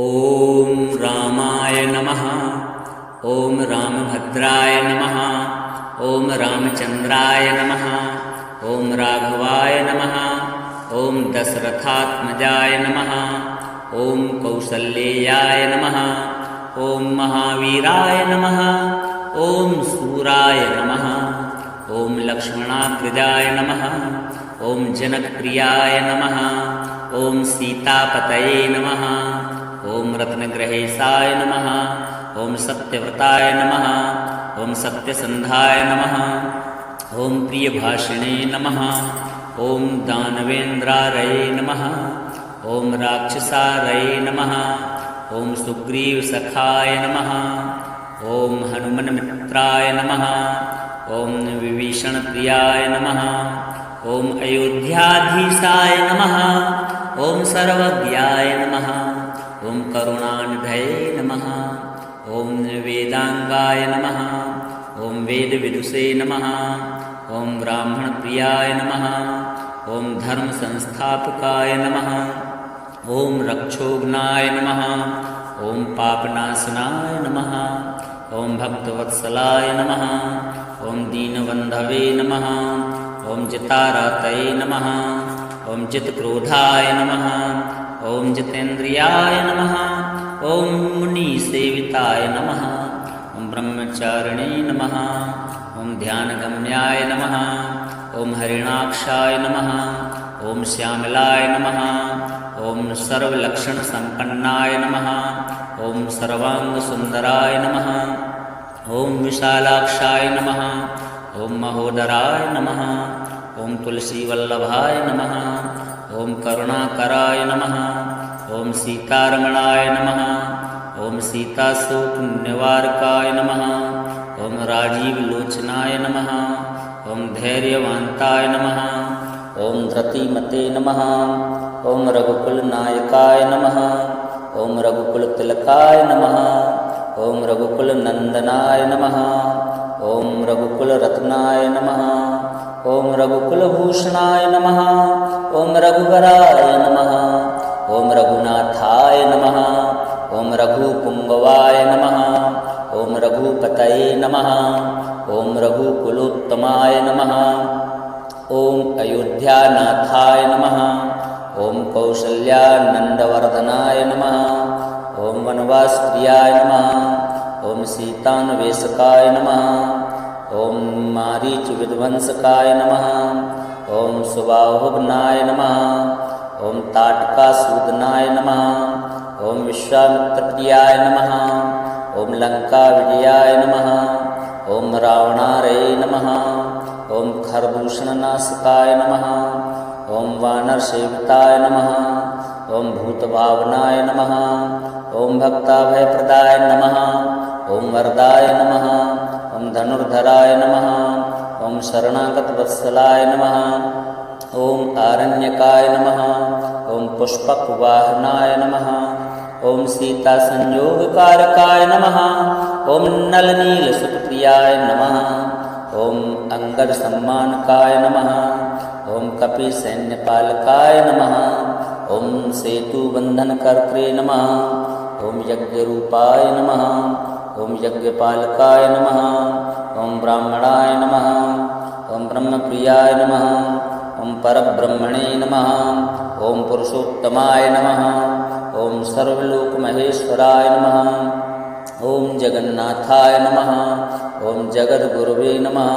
ॐ रामाय नमः। ॐ रामभद्राय नमः। ॐ रामचन्द्राय नमः। ॐ राघवाय नमः। ॐ दशरथात्मजाय नमः। ॐ कौसल्येयाय नमः। ॐ महावीराय नमः। ॐ सूराय नमः। ॐ लक्ष्मणाग्रजाय नमः। ॐ जनकप्रियाय नमः। ॐ सीतापतये नमः। ॐ रत्नग्रहेशाय नमः। ॐ सत्यव्रताय नमः। ॐ सत्यसन्धाय नमः। ॐ प्रियभाषिणे नमः। ॐ दानवेन्द्रारये नमः। ॐ राक्षसारये नमः। ॐ सुग्रीवसखाय नमः। ॐ हनुमन्मित्राय नमः। ॐ विभीषणप्रियाय नमः। ॐ अयोध्याधीशाय नमः। ॐ सर्वज्ञाय नमः। ॐ करुणानिधये नमः। ॐ वेदांगाय नमः। ॐ वेदविदुषे नमः। ॐ ब्राह्मणप्रियाय नमः। ॐ धर्मसंस्थापकाय नमः। ॐ रक्षोघ्नाय नमः। ॐ पापनाशनाय नमः। ॐ भक्तवत्सलाय नमः। ॐ दीनबन्धवे नमः। ॐ जितारतये नमः। ॐ जितक्रोधाय नमः। ॐ जितेन्द्रियाय नमः। ॐ मुनिसेविताय नमः। ॐ ब्रह्मचारिणे नमः। ॐ ध्यानगम्याय नमः। ॐ हरिणाक्षाय नमः। ॐ श्यामलाय नमः। ॐ सर्वलक्षणसम्पन्नाय नमः। ॐ सर्वाङ्गसुन्दराय नमः। ॐ विशालाक्षाय नमः। ॐ महोदराय नमः। ॐ तुलसीवल्लभाय नमः। ॐ करुणाकराय नमः। ॐ सीतारमणाय नमः। ॐ सीताशोकनिवारकाय नमः। ॐ राजीवलोचनाय नमः। ॐ धैर्यवान्ताय नमः। ॐ धृतिमते नमः। ॐ रघुकुलनायकाय नमः। ॐ रघुकुलतिलकाय नमः। ॐ रघुकुलनन्दनाय नमः। ॐ रघुकुलरत्नाय नमः। ॐ रघुकुलभूषणाय नमः। ॐ रघुवराय नमः। ॐ रघुनाथाय नमः। ॐ रघुपुङ्गवाय नमः। ॐ रघुपतये नमः। ॐ रघुकुलोत्तमाय नमः। ॐ अयोध्यानाथाय नमः। ॐ कौसल्यानन्दवर्धनाय नमः। ॐ वनवासप्रियाय नमः। ॐ सीतान्वेषकाय नमः। ॐ मारीचविध्वंसकाय नमः। ॐ सुबाहुघ्नाय नमः। ॐ ताटकासूदनाय नमः। ॐ विश्वामित्रप्रियाय नमः। ॐ लङ्काविजयाय नमः। ॐ रावणारये नमः। ॐ खरदूषणनाशकाय नमः। ॐ वानरसेविताय नमः। ॐ भूतभावनाय नमः। ॐ भक्ताभयप्रदाय नमः। ॐ वरदाय नमः। ॐ धनुर्धराय नमः। ॐ शरणागतवत्सलाय नमः। ॐ आरण्यकाय नमः। ॐ पुष्पकवाहनाय नमः। ॐ सीतासंयोगकारकाय नमः। ॐ नलनीलसुतप्रियाय नमः। ॐ अंगदसम्मानकाय नमः। ॐ कपिसैन्यपालकाय नमः। ॐ सेतुबन्धनकर्त्रे नमः। ॐ यज्ञरूपाय नमः। ॐ यज्ञपालकाय नमः। ॐ ब्राह्मणाय नमः। ॐ ब्रह्मप्रियाय नमः। ॐ परब्रह्मणे नमः। ॐ पुरुषोत्तमाय नमः। ॐ सर्वलोकमहेश्वराय नमः। ॐ जगन्नाथाय नमः। ॐ जगद्गुरवे नमः।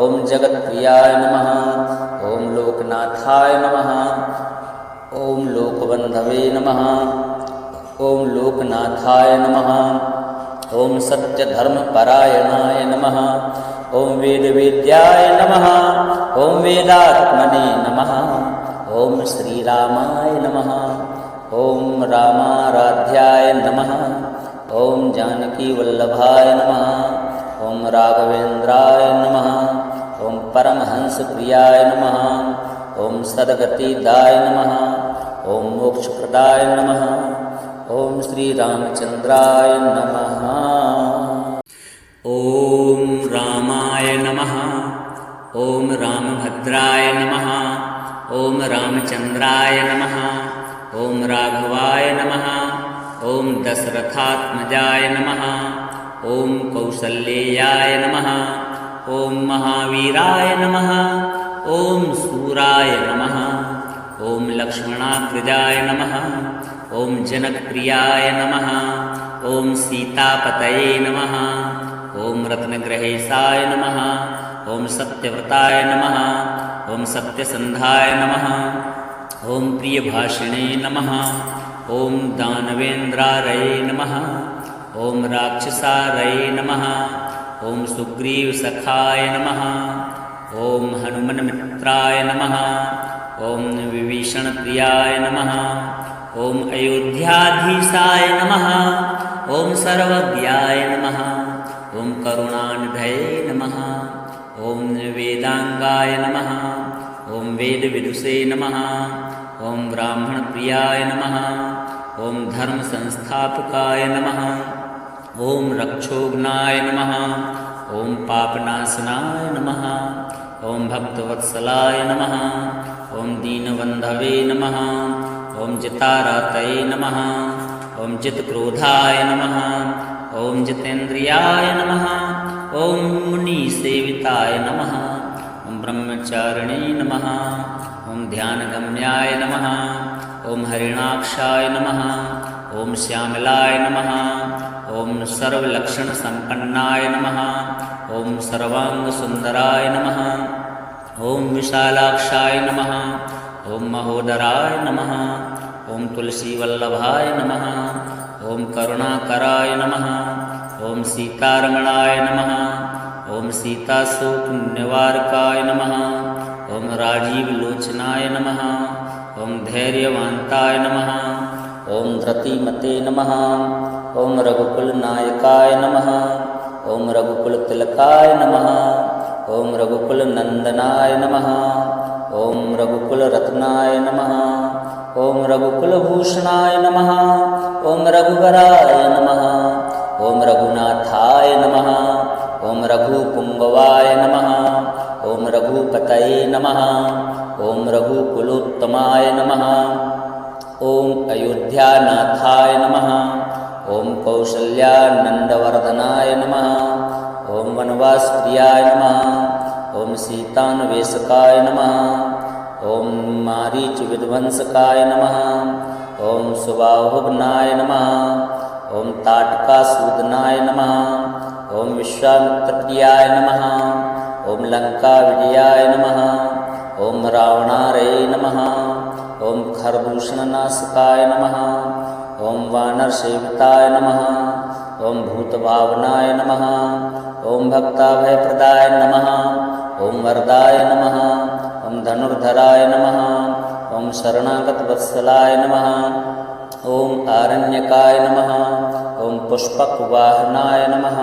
ॐ जगत्प्रियाय नमः। ॐ लोकनाथाय नमः। ॐ लोकबन्धवे नमः। ॐ लोकनाथाय नमः। ॐ सत्यधर्मपरायणाय नमः। ॐ वेदवेद्याय नमः। ॐ वेदात्मने नमः। ॐ श्रीरामाय नमः। ॐ रामाराध्याय नमः। ॐ जानकीवल्लभाय नमः। ॐ राघवेन्द्राय नमः। ॐ परमहंसप्रियाय नमः। ॐ सद्गतिदाय नमः। ॐ मोक्षप्रदाय नमः। ॐ श्रीरामचन्द्राय नमः। ॐ रामाय नमः। ॐ रामभद्राय नमः। ॐ रामचन्द्राय नमः। ॐ राघवाय नमः। ॐ दशरथात्मजाय नमः। ॐ कौसल्येयाय नमः। ॐ महावीराय नमः। ॐ सूराय नमः। ॐ लक्ष्मणाग्रजाय नमः। ॐ जनकप्रियाय नमः। ॐ सीतापतये नमः। ॐ रत्नग्रहेशाय नमः। ॐ सत्यव्रताय नमः। ॐ सत्यसन्धाय नमः। ॐ प्रियभाषिणे नमः। ॐ दानवेन्द्रारये नमः। ॐ राक्षसारये नमः। ॐ सुग्रीवसखाय नमः। ॐ हनुमन्मित्राय नमः। ॐ विभीषणप्रियाय नमः। ॐ अयोध्याधीशाय नमः। ॐ सर्वज्ञाय नमः। ॐ करुणानिधये नमः। ॐ वेदांगाय नमः। ॐ वेदविदुषे नमः। ॐ ब्राह्मणप्रियाय नमः। ॐ धर्मसंस्थापकाय नमः। ॐ रक्षोघ्नाय नमः। ॐ पापनाशनाय नमः। ॐ भक्तवत्सलाय नमः। ॐ दीनबन्धवे नमः। ॐ जितारातये नमः। ॐ जितक्रोधाय नमः। ॐ जितेन्द्रियाय नमः। ॐ मुनिसेविताय नमः। ॐ ब्रह्मचारिणे नमः। ॐ ध्यानगम्याय नमः। ॐ हरिणाक्षाय नमः। ॐ श्यामलाय नमः। ॐ सर्वलक्षणसम्पन्नाय नमः। ॐ सर्वाङ्गसुन्दराय नमः। ॐ विशालाक्षाय नमः। ॐ महोदराय नमः। ॐ तुलसीवल्लभाय नमः। ॐ करुणाकराय नमः। ॐ सीतारमणाय नमः। ॐ सीताशोकनिवारकाय नमः। ॐ राजीवलोचनाय नमः। ॐ धैर्यवान्ताय नमः। ॐ धृतिमते नमः। ॐ रघुकुलनायकाय नमः। ॐ रघुकुलतिलकाय नमः। ॐ रघुकुलनन्दनाय नमः। ॐ रघुकुलरत्नाय नमः। ॐ रघुकुलभूषणाय नमः। ॐ रघुवराय नमः। ॐ रघुनाथाय नमः। ॐ रघुपुङ्गवाय नमः। ॐ रघुपतये नमः। ॐ रघुकुलोत्तमाय नमः। ॐ अयोध्यानाथाय नमः। ॐ कौसल्यानन्दवर्धनाय नमः। ॐ वनवासप्रियाय नमः। ॐ सीतान्वेषकाय नमः। ॐ मारीचविध्वंसकाय नमः। ॐ सुबाहुघ्नाय नमः। ॐ ताटकासूदनाय नमः। ॐ विश्वामित्रप्रियाय नमः। ॐ लङ्काविजयाय नमः। ॐ रावणारये नमः। ॐ खरदूषणनाशकाय नमः। ॐ वानरसेविताय नमः। ॐ भूतभावनाय नमः। ॐ भक्ताभयप्रदाय नमः। ॐ वरदाय नमः। ॐ धनुर्धराय नमः। ॐ शरणागतवत्सलाय नमः। ॐ आरण्यकाय नमः। ॐ पुष्पकवाहनाय नमः।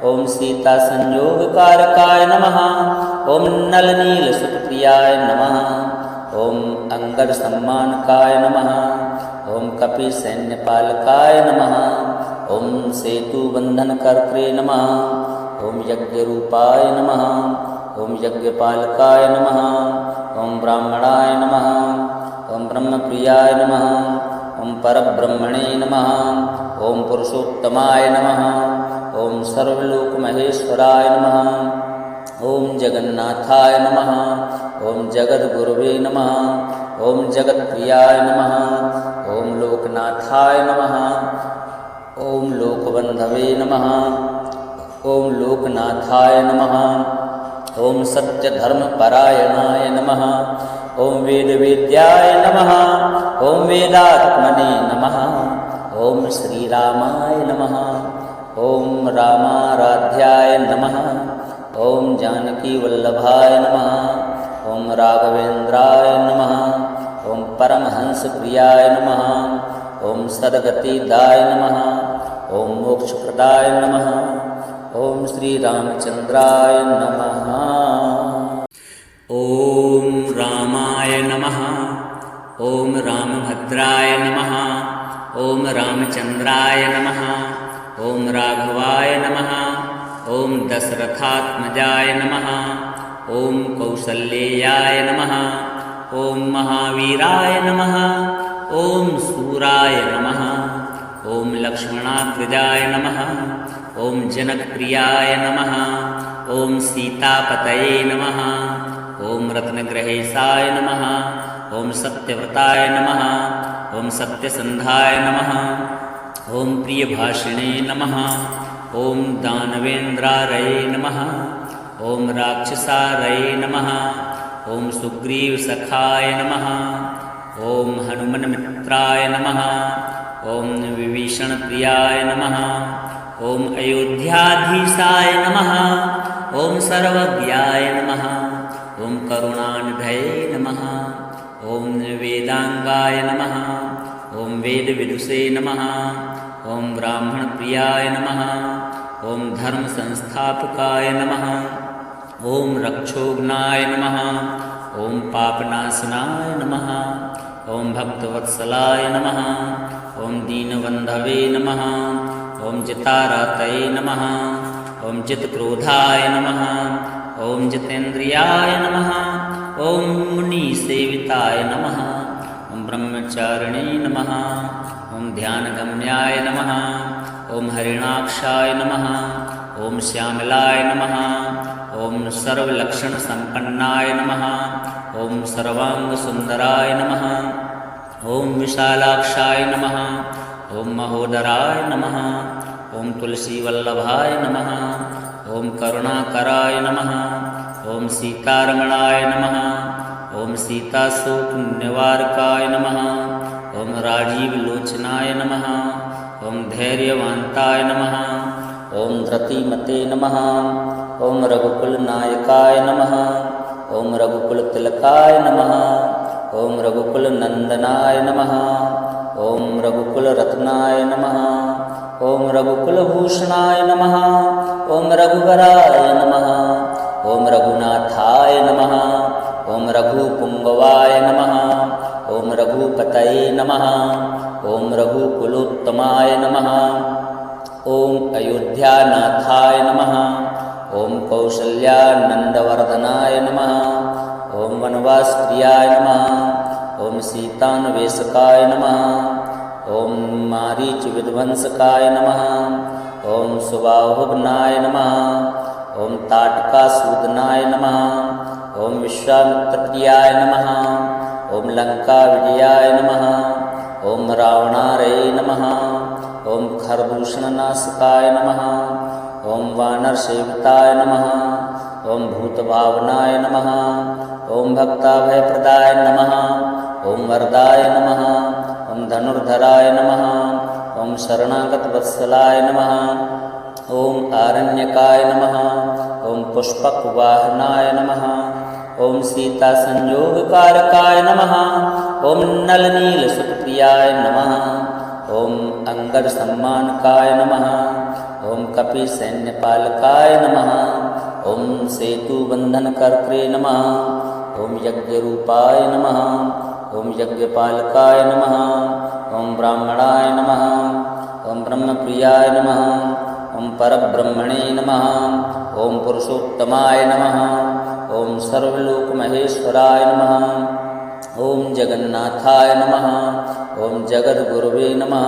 ॐ सीतासंयोगकारकाय नमः। ॐ नलनीलसुतप्रियाय नमः। ॐ अंगदसम्मानकाय नमः। ॐ कपिसैन्यपालकाय नमः। ॐ सेतुबन्धनकर्त्रे नमः। ॐ यज्ञरूपाय नमः। ॐ यज्ञपालकाय नमः। ॐ ब्राह्मणाय नमः। ॐ ब्रह्मप्रियाय नमः। ॐ परब्रह्मणे नमः। ॐ पुरुषोत्तमाय नमः। ॐ सर्वलोकमहेश्वराय नमः। ॐ जगन्नाथाय नमः। ॐ जगद्गुरुवे नमः। ॐ जगत्प्रियाय नमः। ॐ लोकनाथाय नमः। ॐ लोकबन्धवे नमः। ॐ लोकनाथाय नमः। ॐ सत्यधर्मपरायणाय नमः। ॐ वेदवेद्याय नमः। ॐ वेदात्मने नमः। ॐ श्रीरामाय नमः। ॐ रामाराध्याय नमः। ॐ जानकीवल्लभाय नमः। ॐ राघवेन्द्राय नमः। ॐ परमहंसप्रियाय नमः। ॐ सद्गतिदाय नमः। ॐ मोक्षप्रदाय नमः। ॐ श्रीरामचन्द्राय नमः। ॐ रामाय नमः। ॐ रामभद्राय नमः। ॐ रामचन्द्राय नमः। ॐ राघवाय नमः। ॐ दशरथात्मजाय नमः। ॐ कौसल्येयाय नमः। ॐ महावीराय नमः। ॐ सूराय नमः। लक्ष्मणाग्रजाय नमः। ॐ जनकप्रियाय नमः। ॐ सीतापतये नमः। ॐ रत्नग्रहेशाय नमः। ॐ सत्यव्रताय नमः। ॐ सत्यसन्धाय नमः। ॐ प्रियभाषिणे नमः। ॐ दानवेन्द्रारये नमः। ॐ राक्षसारये नमः। ॐ सुग्रीवसखाय नमः। ॐ हनुमन्मित्राय नमः। ॐ विभीषणप्रियाय नमः। ॐ अयोध्याधीशाय नमः। ॐ सर्वज्ञाय नमः। ॐ करुणानिधये नमः। ॐ वेदांगाय नमः। ॐ वेदविदुषे नमः। ॐ ब्राह्मणप्रियाय नमः। ॐ धर्मसंस्थापकाय नमः। ॐ रक्षोघ्नाय नमः। ॐ पापनाशनाय नमः। ॐ भक्तवत्सलाय नमः। ॐ दीनबन्धवे नमः। ॐ जितारतये नमः। ॐ जितक्रोधाय नमः। ॐ जितेन्द्रियाय नमः। ॐ मुनिसेविताय नमः। ॐ ब्रह्मचारिणे नमः। ॐ ध्यानगम्याय नमः। ॐ हरिणाक्षाय नमः। ॐ श्यामलाय नमः। ॐ सर्वलक्षणसम्पन्नाय नमः। ॐ सर्वाङ्गसुन्दराय नमः। ॐ विशालाक्षाय नमः। ॐ महोदराय नमः। ॐ तुलसीवल्लभाय नमः। ॐ करुणाकराय नमः। ॐ सीतारमणाय नमः। ॐ सीताशोकनिवारकाय नमः। ॐ राजीवलोचनाय नमः। ॐ धैर्यवान्ताय नमः। ॐ धृतिमते नमः। ॐ रघुकुलनायकाय नमः। ॐ रघुकुलतिलकाय नमः। ॐ रघुकुलनन्दनाय नमः। ॐ रघुकुलरत्नाय नमः। ॐ रघुकुलभूषणाय नमः। ॐ रघुवराय नमः। ॐ रघुनाथाय नमः। ॐ रघुपुङ्गवाय नमः। ॐ रघुपतये नमः। ॐ रघुकुलोत्तमाय नमः। ॐ अयोध्यानाथाय नमः। ॐ कौसल्यानन्दवर्धनाय नमः। ॐ वनवासप्रियाय नमः। ॐ सीतान्वेषकाय नमः। ॐ मारीचविध्वंसकाय नमः। ॐ सुबाहुघ्नाय नमः। ॐ ताटकासूदनाय नमः। ॐ विश्वामित्रप्रियाय नमः। ॐ लङ्काविजयाय नमः। ॐ रावणारये नमः। ॐ खरदूषणनाशकाय नमः। ॐ वानरसेविताय नमः। ॐ भूतभावनाय नमः। ॐ भक्ताभयप्रदाय नमः। ॐ वरदाय नमः। ॐ धनुर्धराय नमः। ॐ शरणागतवत्सलाय नमः। ॐ आरण्यकाय नमः। ॐ पुष्पकवाहनाय नमः। ॐ सीतासंयोगकारकाय नमः। ॐ नलनीलसुतप्रियाय नमः। ॐ अंगदसम्मानकाय नमः। ॐ कपिसैन्यपालकाय नमः। ॐ सेतुबन्धनकर्त्रे नमः। ॐ यज्ञरूपाय नमः। ॐ यज्ञपालकाय नमः। ॐ ब्राह्मणाय नमः। ॐ ब्रह्मप्रियाय नमः। ॐ परब्रह्मणे नमः। ॐ पुरुषोत्तमाय नमः। ॐ सर्वलोकमहेश्वराय नमः। ॐ जगन्नाथाय नमः। ॐ जगद्गुरवे नमः।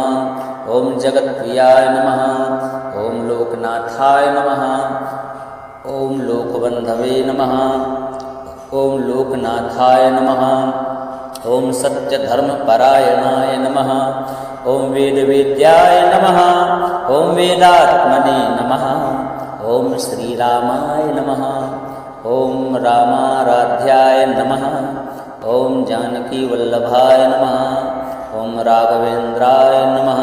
ॐ जगत्प्रियाय नमः। ॐ लोकनाथाय नमः। ॐ लोकबन्धवे नमः। ॐ लोकनाथाय नमः। ॐ सत्यधर्मपरायणाय नमः। ॐ वेदवेद्याय नमः। ॐ वेदात्मने नमः। ॐ श्रीरामाय नमः। ॐ रामाराध्याय नमः। ॐ जानकीवल्लभाय नमः। ॐ राघवेन्द्राय नमः।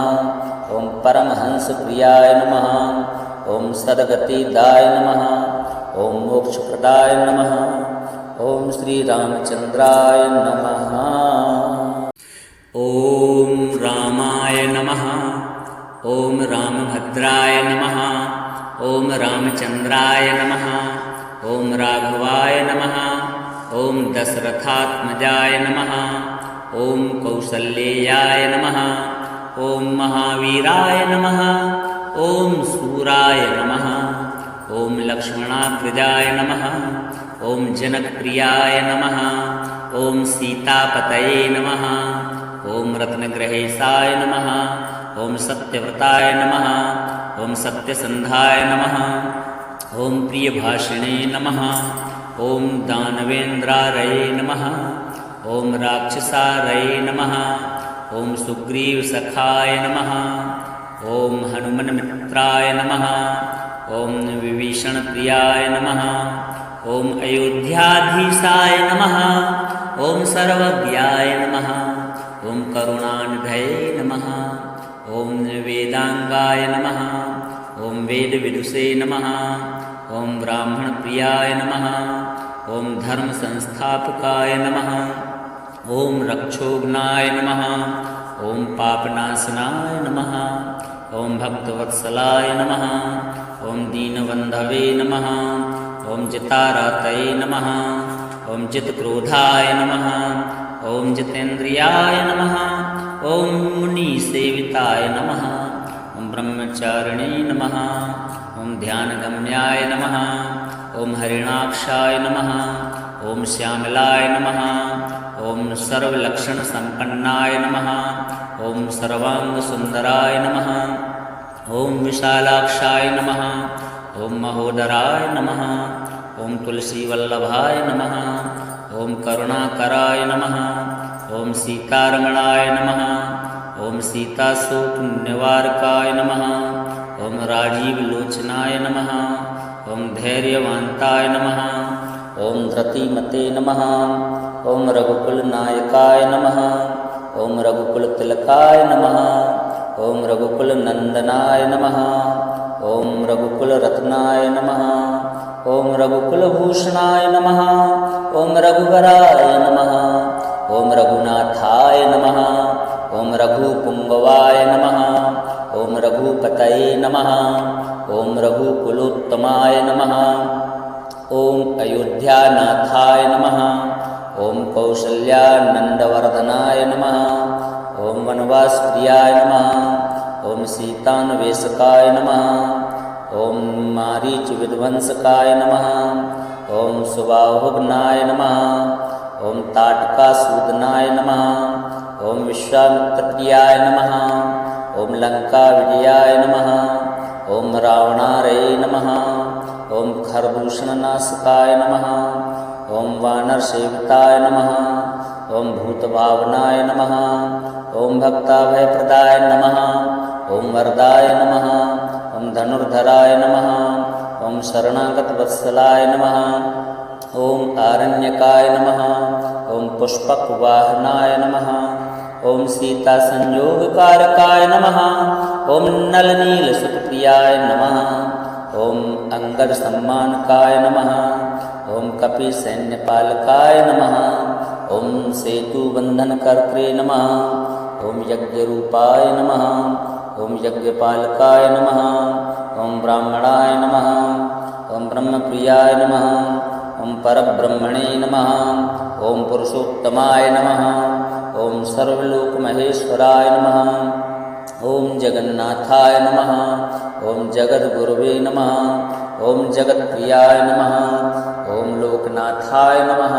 ॐ परमहंसप्रियाय नमः। ॐ सद्गतिदाय नमः। ॐ मोक्षप्रदाय नमः। ॐ श्रीरामचन्द्राय नमः। ॐ रामाय नमः। ॐ रामभद्राय नमः। ॐ रामचन्द्राय नमः। ॐ राघवाय नमः। ॐ दशरथात्मजाय नमः। ॐ कौसल्येयाय नमः। ॐ महावीराय नमः। ॐ सूराय नमः। ॐ लक्ष्मणाग्रजाय नमः। ॐ जनकप्रियाय नमः। ॐ सीतापतये नमः। ॐ रत्नग्रहेशाय नमः। ॐ सत्यव्रताय नमः ॐ सत्यसन्धाय नमः ॐ प्रियभाषिणे नमः ॐ दानवेन्द्रारये नमः ॐ राक्षसारये नमः ॐ सुग्रीवसखाय नमः ॐ हनुमन्मित्राय नमः ॐ विभीषणप्रियाय नमः ॐ अयोध्याधीशाय नमः ॐ सर्वज्ञाय नमः ॐ करुणानिधये नमः ॐ वेदांगाय नमः ॐ वेदविदुषे नमः ॐ ब्राह्मणप्रियाय नमः ॐ धर्मसंस्थापकाय नमः ॐ रक्षोघ्नाय नमः ॐ पापनाशनाय नमः ॐ भक्तवत्सलाय नमः ॐ दीनबन्धवे नमः ॐ जितारतये नमः ॐ जितक्रोधाय नमः ॐ जितेन्द्रियाय नमः ॐ मुनिसेविताय नमः ॐ ब्रह्मचारिणे नमः ॐ ध्यानगम्याय नमः ॐ हरिणाक्षाय नमः ॐ श्यामलाय नमः ॐ सर्वलक्षणसम्पन्नाय नमः ॐ सर्वाङ्गसुन्दराय नमः ॐ विशालाक्षाय नमः ॐ महोदराय नमः ॐ तुलसीवल्लभाय नमः ॐ करुणाकराय नमः ॐ सीतारमणाय नमः ॐ सीताशोकनिवारकाय नमः ॐ राजीवलोचनाय नमः ॐ धैर्यवान्ताय नमः ॐ धृतिमते नमः ॐ रघुकुलनायकाय नमः ॐ रघुकुलतिलकाय नमः ॐ रघुकुलनन्दनाय नमः ॐ रघुकुलरत्नाय नमः ॐ रघुकुलभूषणाय नमः ॐ रघुवराय नमः ॐ रघुनाथाय नमः ॐ रघुपुङ्गवाय नमः ॐ रघुपतये नमः ॐ रघुकुलोत्तमाय नमः ॐ अयोध्यानाथाय नमः ॐ कौसल्यानन्दवर्धनाय नमः ॐ वनवासप्रियाय नमः ॐ सीतान्वेषकाय नमः ॐ मारीचविध्वंसकाय नमः ॐ सुबाहुघ्नाय नमः ॐ ताटकासूदनाय नमः ॐ विश्वामित्रप्रियाय नमः ॐ लङ्काविजयाय नमः ॐ रावणारये नमः ॐ खरदूषणनाशकाय नमः ॐ वानरसेविताय नमः ॐ भूतभावनाय नमः ॐ भक्ताभयप्रदाय नमः ॐ वरदाय नमः ॐ धनुर्धराय नमः ॐ शरणागतवत्सलाय नमः ॐ आरण्यकाय नमः ॐ पुष्पकवाहनाय नमः ॐ सीतासंयोगकारकाय नमः ॐ नलनीलसुतप्रियाय नमः ॐ अंगदसम्मानकाय नमः ॐ कपिसैन्यपालकाय नमः ॐ सेतुबन्धनकर्त्रे नमः ॐ यज्ञरूपाय नमः ॐ यज्ञपालकाय नमः ॐ ब्राह्मणाय नमः ॐ ब्रह्मप्रियाय नमः ॐ परब्रह्मणे नमः ॐ पुरुषोत्तमाय नमः ॐ सर्वलोकमहेश्वराय नमः ॐ जगन्नाथाय नमः ॐ जगद्गुरवे नमः ॐ जगत्प्रियाय नमः ॐ लोकनाथाय नमः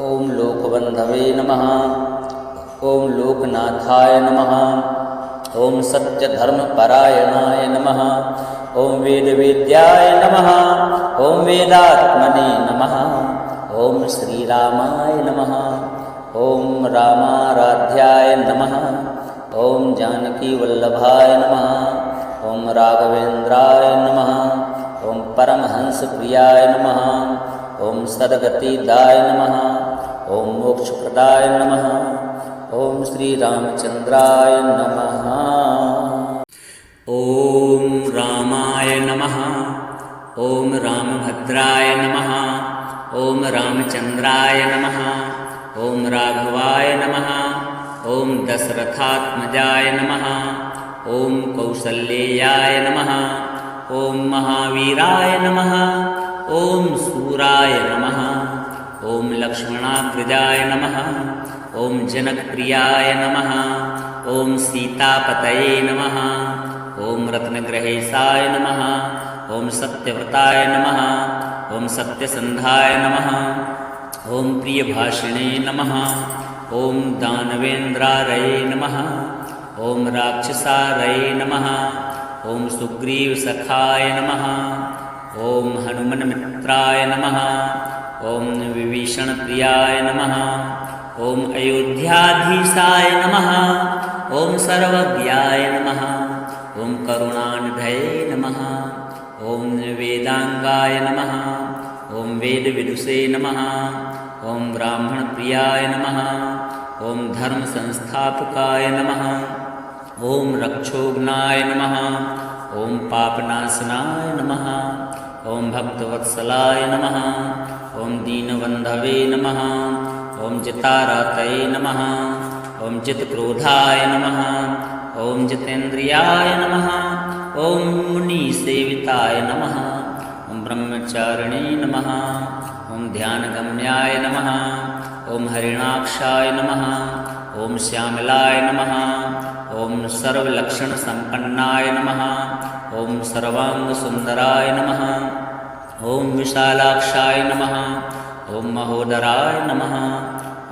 ॐ लोकबन्धवे नमः ॐ लोकनाथाय नमः ॐ सत्यधर्मपरायणाय नमः ॐ वेदवेद्याय नमः ॐ वेदात्मने नमः ॐ श्रीरामाय नमः ॐ रामाराध्याय नमः ॐ जानकीवल्लभाय नमः ॐ राघवेन्द्राय नमः ॐ परमहंसप्रियाय नमः ॐ सद्गतिदाय नमः ॐ मोक्षप्रदाय नमः ॐ श्रीरामचन्द्राय नमः ॐ रामाय नमः ॐ रामभद्राय नमः ॐ रामचन्द्राय नमः ॐ राघवाय नमः ॐ दशरथात्मजाय नमः ॐ कौसल्येयाय नमः ॐ महावीराय नमः ॐ सूराय नमः ॐ लक्ष्मणाग्रजाय नमः ॐ जनकप्रियाय नमः ॐ सीतापतये नमः ॐ रत्नग्रहेशाय नमः ॐ सत्यव्रताय नमः ॐ सत्यसन्धाय नमः ॐ प्रियभाषिणे नमः ॐ दानवेन्द्रारये नमः ॐ राक्षसारये नमः। ॐ सुग्रीवसखाय नमः। ॐ हनुमन्मित्राय नमः। ॐ विभीषणप्रियाय नमः। ॐ अयोध्याधीशाय नमः। ॐ सर्वज्ञाय नमः। ॐ करुणानिधये नमः। ॐ वेदांगाय नमः। ॐ वेदविदुषे नमः। ॐ ब्राह्मणप्रियाय नमः। ॐ धर्मसंस्थापकाय नमः। ॐ रक्षोघ्नाय नमः। ॐ पापनाशनाय नमः। ॐ भक्तवत्सलाय नमः। ॐ दीनबन्धवे नमः। ॐ जितारतये नमः। ॐ जितक्रोधाय नमः। ॐ जितेन्द्रियाय नमः। ॐ मुनिसेविताय नमः। ॐ ब्रह्मचारिणे नमः। ॐ ध्यानगम्याय नमः। ॐ हरिणाक्षाय नमः। ॐ श्यामलाय नमः। ॐ सर्वलक्षणसम्पन्नाय नमः। ॐ सर्वाङ्गसुन्दराय नमः। ॐ विशालाक्षाय नमः। ॐ महोदराय नमः।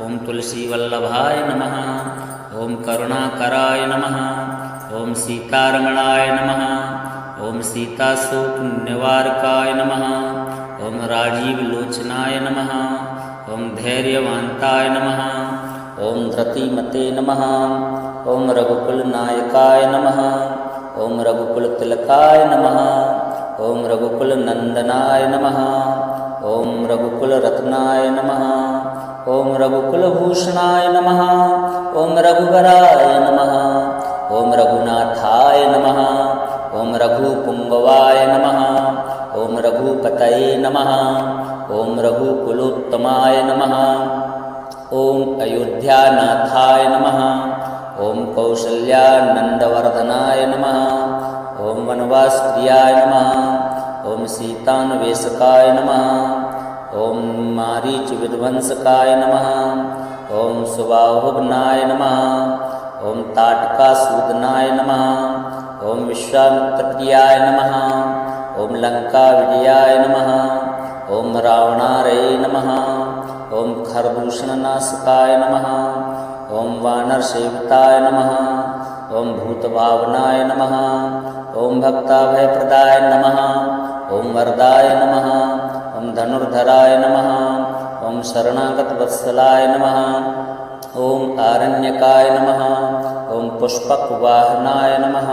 ॐ तुलसीवल्लभाय नमः। ॐ करुणाकराय नमः। ॐ सीतारमणाय नमः। ॐ सीताशोकनिवारकाय नमः। ॐ राजीवलोचनाय नमः। ॐ धैर्यवान्ताय नमः। ॐ धृतिमते नमः। ॐ रघुकुलनायकाय नमः। ॐ रघुकुलतिलकाय नमः। ॐ रघुकुलनन्दनाय नमः। ॐ रघुकुलरत्नाय नमः। ॐ रघुकुलभूषणाय नमः। ॐ रघुवराय नमः। ॐ रघुनाथाय नमः। ॐ रघुपुङ्गवाय नमः। ॐ रघुपतये नमः। ॐ रघुकुलोत्तमाय नमः। ॐ अयोध्यानाथाय नमः। ॐ कौसल्यानन्दवर्धनाय नमः। ॐ वनवासप्रियाय नमः। ॐ सीतान्वेषकाय नमः। ॐ मारीचविध्वंसकाय नमः। ॐ सुबाहुघ्नाय नमः। ॐ ताटकासूदनाय नमः। ॐ विश्वामित्रप्रियाय नमः। ॐ लङ्काविजयाय नमः। ॐ रावणारये नमः। ॐ खरदूषणनाशकाय नमः। ॐ वानरसेविताय नमः। ॐ भूतभावनाय नमः। ॐ भक्ताभयप्रदाय नमः। ॐ वरदाय नमः। ॐ धनुर्धराय नमः। ॐ शरणागतवत्सलाय नमः। ॐ आरण्यकाय नमः। ॐ पुष्पकवाहनाय नमः।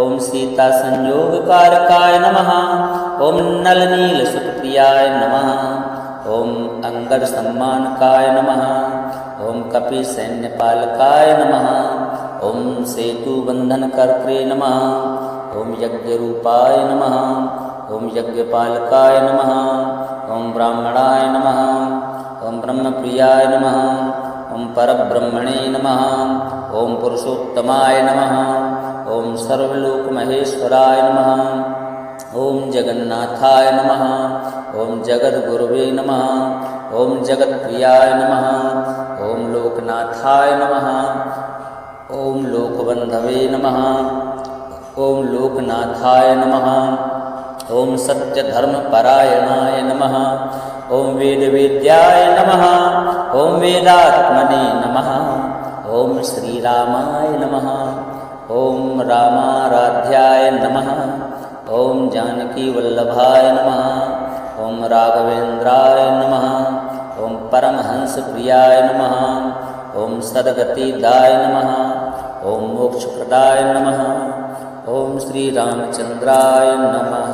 ॐ सीतासंयोगकारकाय नमः। ॐ नलनीलसुतप्रियाय नमः। ॐ अंगदसम्मानकाय नमः। ॐ कपिसैन्यपालकाय नमः। ॐ सेतुबन्धनकर्त्रे नमः। ॐ यज्ञरूपाय नमः। ॐ यज्ञपालकाय नमः। ॐ ब्राह्मणाय नमः। ॐ ब्रह्मप्रियाय नमः। ॐ परब्रह्मणे नमः। ॐ पुरुषोत्तमाय नमः। ॐ सर्वलोकमहेश्वराय नमः। ॐ जगन्नाथाय नमः। ॐ जगद्गुरवे नमः। ॐ जगत्प्रियाय नमः। ॐ लोकनाथाय नमः। ॐ लोकबन्धवे नमः। ॐ लोकनाथाय नमः। ॐ सत्यधर्मपरायणाय नमः। ॐ वेदवेद्याय नमः। ॐ वेदात्मने नमः। ॐ श्रीरामाय नमः। ॐ रामाराध्याय नमः। ॐ जानकीवल्लभाय नमः। ॐ राघवेन्द्राय नमः। ॐ परमहंसप्रियाय नमः। ॐ सद्गतिदाय नमः। ॐ मोक्षप्रदाय नमः। ॐ श्रीरामचन्द्राय नमः।